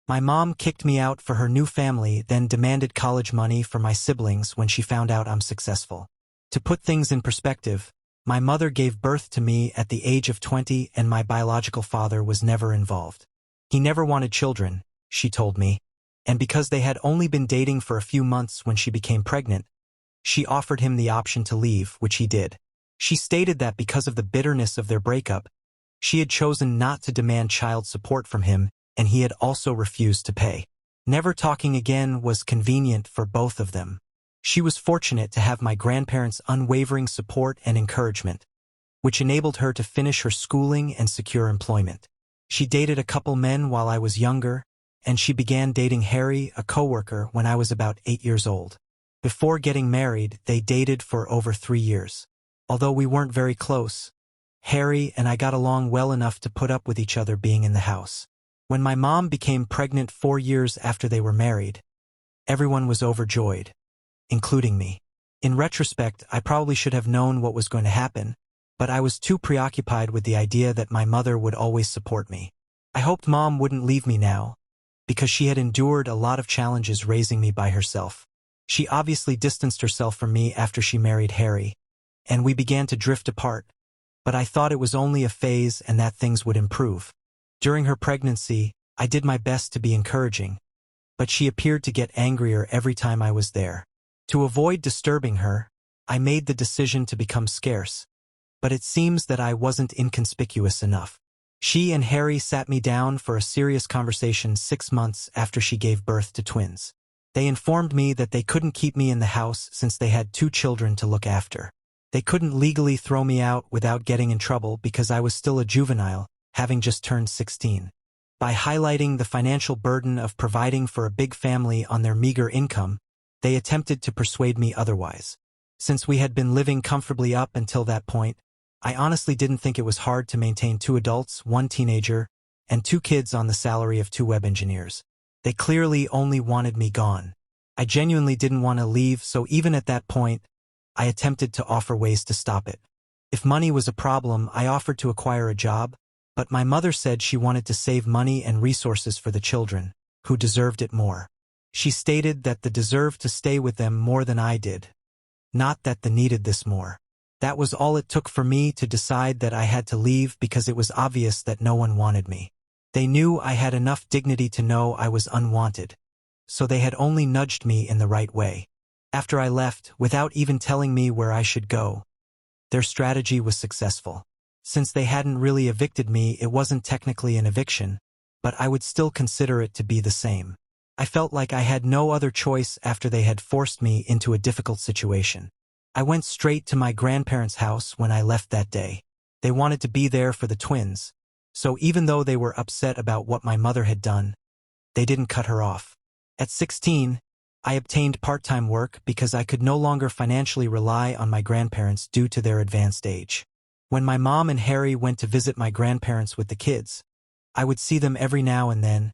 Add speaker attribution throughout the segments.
Speaker 1: My mom kicked me out for her new family, then demanded college money for my siblings when she found out I'm successful. To put things in perspective, my mother gave birth to me at the age of 20 and my biological father was never involved. He never wanted children, she told me, and because they had only been dating for a few months when she became pregnant, she offered him the option to leave, which he did. She stated that because of the bitterness of their breakup, she had chosen not to demand child support from him, and he had also refused to pay. Never talking again was convenient for both of them. She was fortunate to have my grandparents' unwavering support and encouragement, which enabled her to finish her schooling and secure employment. She dated a couple men while I was younger, and she began dating Harry, a coworker, when I was about 8 years old. Before getting married, they dated for over 3 years. Although we weren't very close, Harry and I got along well enough to put up with each other being in the house. When my mom became pregnant 4 years after they were married, everyone was overjoyed, including me. In retrospect, I probably should have known what was going to happen, but I was too preoccupied with the idea that my mother would always support me. I hoped Mom wouldn't leave me now, because she had endured a lot of challenges raising me by herself. She obviously distanced herself from me after she married Harry, and we began to drift apart, but I thought it was only a phase and that things would improve. During her pregnancy, I did my best to be encouraging, but she appeared to get angrier every time I was there. To avoid disturbing her, I made the decision to become scarce, but it seems that I wasn't inconspicuous enough. She and Harry sat me down for a serious conversation 6 months after she gave birth to twins. They informed me that they couldn't keep me in the house since they had 2 children to look after. They couldn't legally throw me out without getting in trouble because I was still a juvenile, having just turned 16. By highlighting the financial burden of providing for a big family on their meager income, they attempted to persuade me otherwise. Since we had been living comfortably up until that point, I honestly didn't think it was hard to maintain 2 adults, 1 teenager, and 2 kids on the salary of 2 web engineers. They clearly only wanted me gone. I genuinely didn't want to leave, so even at that point, I attempted to offer ways to stop it. If money was a problem, I offered to acquire a job, but my mother said she wanted to save money and resources for the children, who deserved it more. She stated that they deserved to stay with them more than I did, not that they needed this more. That was all it took for me to decide that I had to leave because it was obvious that no one wanted me. They knew I had enough dignity to know I was unwanted, so they had only nudged me in the right way. After I left, without even telling me where I should go, their strategy was successful. Since they hadn't really evicted me, it wasn't technically an eviction, but I would still consider it to be the same. I felt like I had no other choice after they had forced me into a difficult situation. I went straight to my grandparents' house when I left that day. They wanted to be there for the twins, so even though they were upset about what my mother had done, they didn't cut her off. At 16, I obtained part-time work because I could no longer financially rely on my grandparents due to their advanced age. When my mom and Harry went to visit my grandparents with the kids, I would see them every now and then,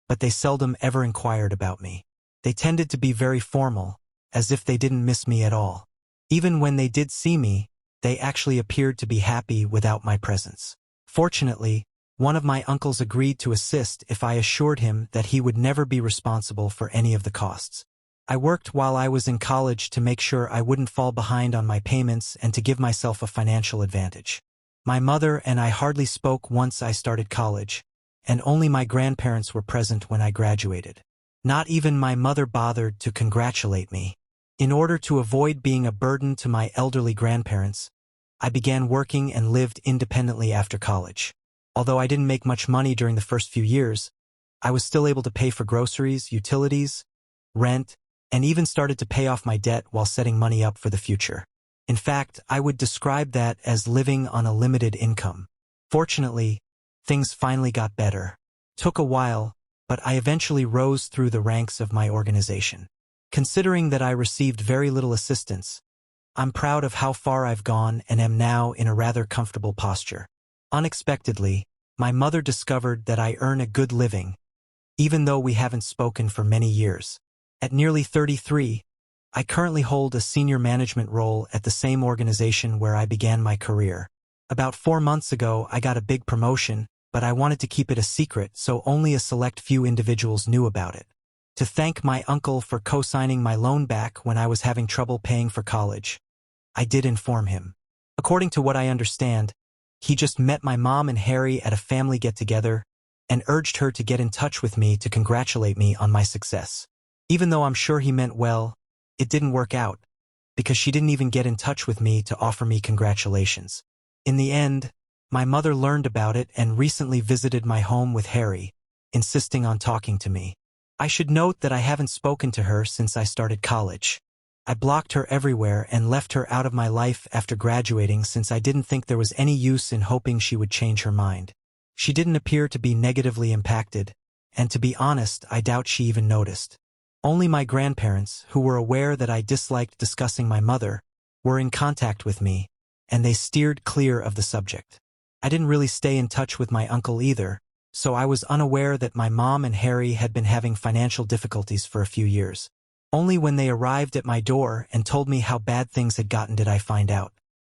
Speaker 1: but they seldom ever inquired about me. They tended to be very formal, as if they didn't miss me at all. Even when they did see me, they actually appeared to be happy without my presence. Fortunately, one of my uncles agreed to assist if I assured him that he would never be responsible for any of the costs. I worked while I was in college to make sure I wouldn't fall behind on my payments and to give myself a financial advantage. My mother and I hardly spoke once I started college, and only my grandparents were present when I graduated. Not even my mother bothered to congratulate me. In order to avoid being a burden to my elderly grandparents, I began working and lived independently after college. Although I didn't make much money during the first few years, I was still able to pay for groceries, utilities, rent, and even started to pay off my debt while setting money up for the future. In fact, I would describe that as living on a limited income. Fortunately, things finally got better. Took a while, but I eventually rose through the ranks of my organization. Considering that I received very little assistance, I'm proud of how far I've gone and am now in a rather comfortable posture. Unexpectedly, my mother discovered that I earn a good living, even though we haven't spoken for many years. At nearly 33, I currently hold a senior management role at the same organization where I began my career. About 4 months ago, I got a big promotion, but I wanted to keep it a secret so only a select few individuals knew about it. To thank my uncle for co-signing my loan back when I was having trouble paying for college, I did inform him. According to what I understand, he just met my mom and Harry at a family get-together and urged her to get in touch with me to congratulate me on my success. Even though I'm sure he meant well, it didn't work out, because she didn't even get in touch with me to offer me congratulations. In the end, my mother learned about it and recently visited my home with Harry, insisting on talking to me. I should note that I haven't spoken to her since I started college. I blocked her everywhere and left her out of my life after graduating since I didn't think there was any use in hoping she would change her mind. She didn't appear to be negatively impacted, and to be honest, I doubt she even noticed. Only my grandparents, who were aware that I disliked discussing my mother, were in contact with me, and they steered clear of the subject. I didn't really stay in touch with my uncle either, so I was unaware that my mom and Harry had been having financial difficulties for a few years. Only when they arrived at my door and told me how bad things had gotten did I find out.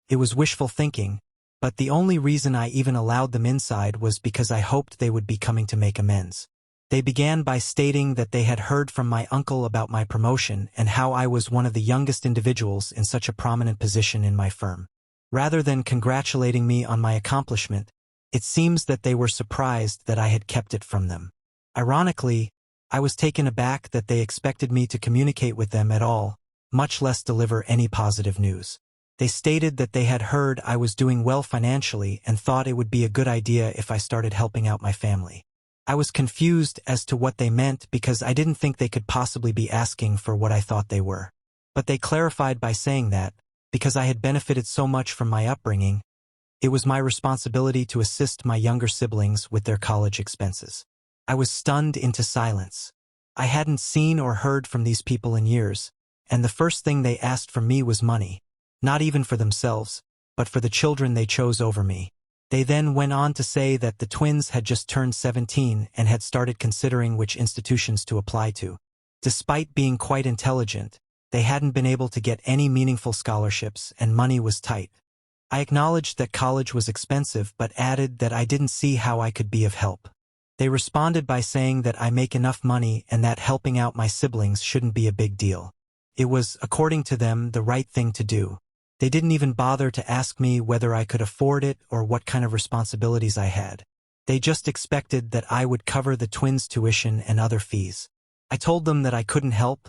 Speaker 1: It was wishful thinking, but the only reason I even allowed them inside was because I hoped they would be coming to make amends. They began by stating that they had heard from my uncle about my promotion and how I was one of the youngest individuals in such a prominent position in my firm. Rather than congratulating me on my accomplishment, it seems that they were surprised that I had kept it from them. Ironically, I was taken aback that they expected me to communicate with them at all, much less deliver any positive news. They stated that they had heard I was doing well financially and thought it would be a good idea if I started helping out my family. I was confused as to what they meant because I didn't think they could possibly be asking for what I thought they were. But they clarified by saying that, because I had benefited so much from my upbringing, it was my responsibility to assist my younger siblings with their college expenses. I was stunned into silence. I hadn't seen or heard from these people in years, and the first thing they asked from me was money, not even for themselves, but for the children they chose over me. They then went on to say that the twins had just turned 17 and had started considering which institutions to apply to. Despite being quite intelligent, they hadn't been able to get any meaningful scholarships and money was tight. I acknowledged that college was expensive but added that I didn't see how I could be of help. They responded by saying that I make enough money and that helping out my siblings shouldn't be a big deal. It was, according to them, the right thing to do. They didn't even bother to ask me whether I could afford it or what kind of responsibilities I had. They just expected that I would cover the twins' tuition and other fees. I told them that I couldn't help,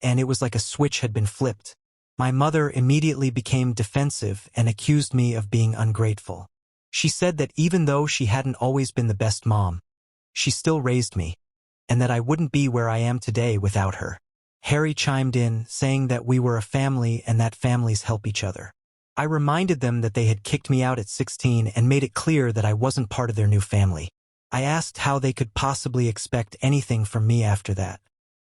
Speaker 1: and it was like a switch had been flipped. My mother immediately became defensive and accused me of being ungrateful. She said that even though she hadn't always been the best mom, she still raised me, and that I wouldn't be where I am today without her. Harry chimed in, saying that we were a family and that families help each other. I reminded them that they had kicked me out at 16 and made it clear that I wasn't part of their new family. I asked how they could possibly expect anything from me after that.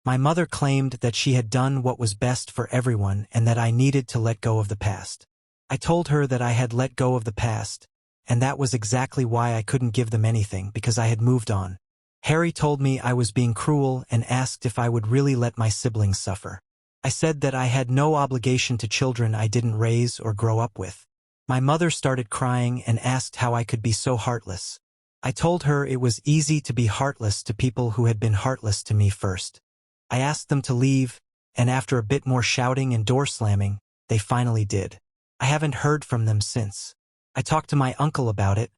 Speaker 1: My mother claimed that she had done what was best for everyone and that I needed to let go of the past. I told her that I had let go of the past, and that was exactly why I couldn't give them anything, because I had moved on. Harry told me I was being cruel and asked if I would really let my siblings suffer. I said that I had no obligation to children I didn't raise or grow up with. My mother started crying and asked how I could be so heartless. I told her it was easy to be heartless to people who had been heartless to me first. I asked them to leave, and after a bit more shouting and door slamming, they finally did. I haven't heard from them since. I talked to my uncle about it,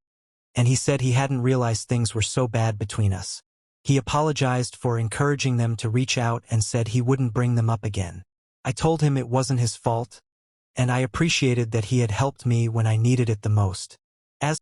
Speaker 1: and he said he hadn't realized things were so bad between us. He apologized for encouraging them to reach out and said he wouldn't bring them up again. I told him it wasn't his fault, and I appreciated that he had helped me when I needed it the most. As